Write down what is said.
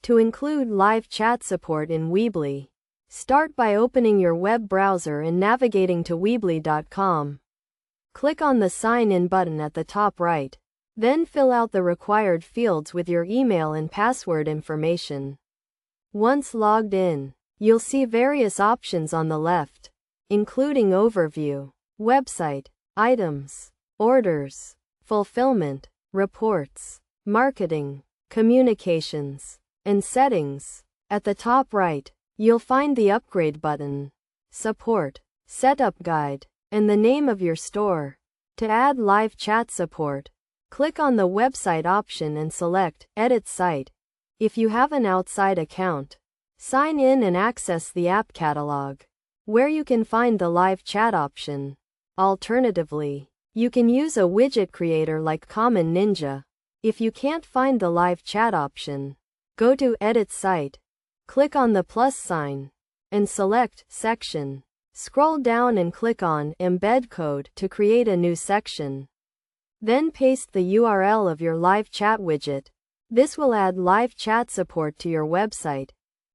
To include live chat support in Weebly, start by opening your web browser and navigating to Weebly.com. Click on the Sign In button at the top right. Then fill out the required fields with your email and password information. Once logged in, you'll see various options on the left, including Overview, Website, Items, Orders, Fulfillment, Reports, Marketing, Communications, and Settings. At the top right, you'll find the Upgrade button, Support, Setup Guide, and the name of your store. To add live chat support, click on the Website option and select Edit Site. If you have an outside account, sign in and access the app catalog, where you can find the live chat option. Alternatively, you can use a widget creator like Common Ninja. If you can't find the live chat option, go to Edit Site, click on the plus sign, and select Section. Scroll down and click on Embed Code to create a new section. Then paste the URL of your live chat widget. This will add live chat support to your website.